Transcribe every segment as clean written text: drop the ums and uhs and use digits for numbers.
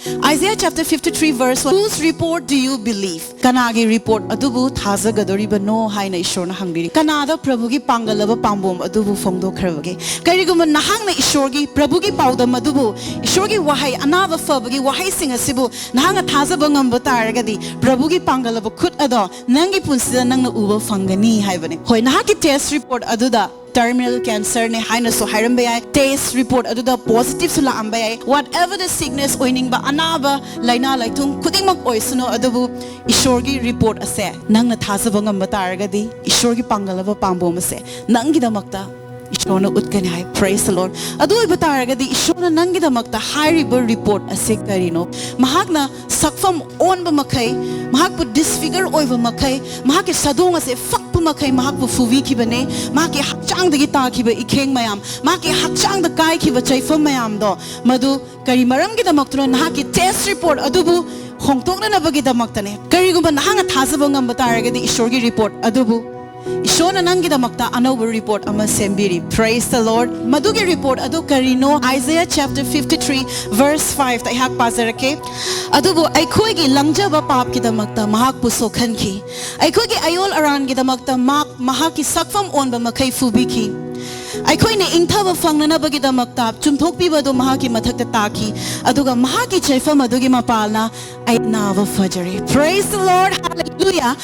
Isaiah chapter 53 verse 1. Whose report do you believe? Kanagi report adubu thazagadoriba no haina ishorna hangbiri. Kanada Prabhugi pangalaba pambom adubu fongdo kharabage. Kariguma nahangna ishorgi Prabhugi paudam adubu ishorgi wahai anava fabagi wahai singasibu nahanga thazaba ngamba taragadi Prabhugi pangalaba khut ado nangi punsida nangna uba fangani haibane. Hoi nahaki test report aduda terminal cancer ne haina so hairam bayai test report aduda positive sula ambayai whatever the sickness oining ba anaba laina laitung khudingmak oisuno adubu ishorgi report ase nangna thazaba ngamba taragadi ishorgi pangalaba pambom ase nangi damakta ishorna utkani hai. Praise the Lord. Adu ibataragadi ishorna nangi damakta hairiba report ase karino mahakna sakfam onba makai mahakpu disfigure oiba makai mahake sadong ase fakpu makai mahakpu fuvi kibane mahake hakchang dagi ta kiba ikheng mayam mahake hakchang da kai kiba chaifam mayam do madu kari maram gi damaktra nahaki test report adubu hongtokna nabagi damaktane karigumba nahanga thazaba ngamba taragadi ishorgi report adubu ishona nangi damakta anoba report ama sembiri. Praise the Lord. Madugi report adu karino Isaiah chapter 53 verse 5 ta hak pasarake adubu aikhoi gi langjaba pap ki damakta mahak puso khanki aikhoi gi ayol aran gi damakta mahak ki sakfam onba makai fubiki aikhoi ne ingthaba fangnana bagi damakta chumthok piba do mahaki mathakta taki aduga mahaki chaifam adugi mapalna ai nawa fajari. Praise the Lord. Hallelujah.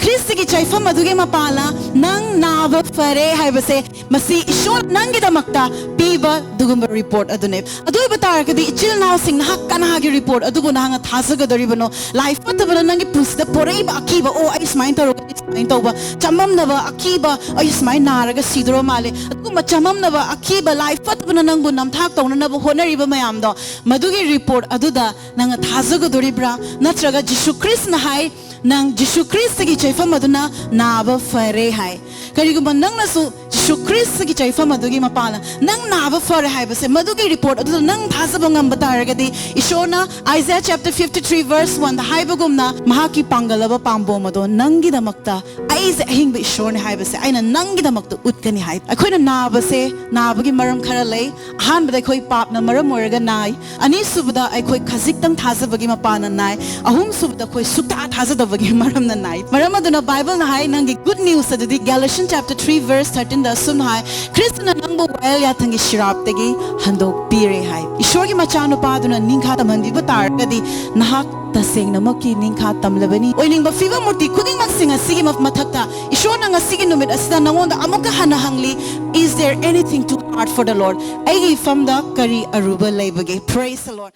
Kristi ki chaifam aduge mapala nang nava fare haibase masi ishor nangi damakta piba dugumba report adune adu bataragadi ichil naw sing na kana gi report adubu nanga thasaga doribano life patabana nangi pusda poraiba akiba o ai smain toba chamam naba akiba ai smain naraga sidro male adu machamam naba akiba life patabana nangbu namthak tawna naba honariba mayam do madugi report aduda nanga thasaga doribra natraga Jishu Christ na hai nang Jishu Christ gi chaifam aduna naba fare hai karigumba nang nasu Jishu Christ gi chaifam adugi mapala nang naba fare hai base madugi report adu nang thasaba ngamba taragadi ishona Isaiah chapter 53 verse 1 the haibagumna mahaki pangalaba pambom ado nangi damakta aise ahingba ishona hai base aina nangi damakta utkani hai akoina naba se nabagi maram khara lei ahan bada khoi pap na maram oraga nai ani subada ai khoi khajiktang thasabagi mapana nai ahum subada khoi sukta thasada maram na nai maram aduna Bible na hai nangi good news adudi Galatians chapter 3 verse 13 da sun hai Krishna nangbo well ya thangi shirap tegi handok pire hai ishorgi machanu paduna ningkha tamandi batar kadi nahak taseng namaki ningkha tamlabani oining ba fiva murti khuding mak singa sigi mathakta ishorna nga sigi numit asida nangonda amuka hana hangli is there anything too hard for the Lord ai from the kari aruba laibage. Praise the Lord.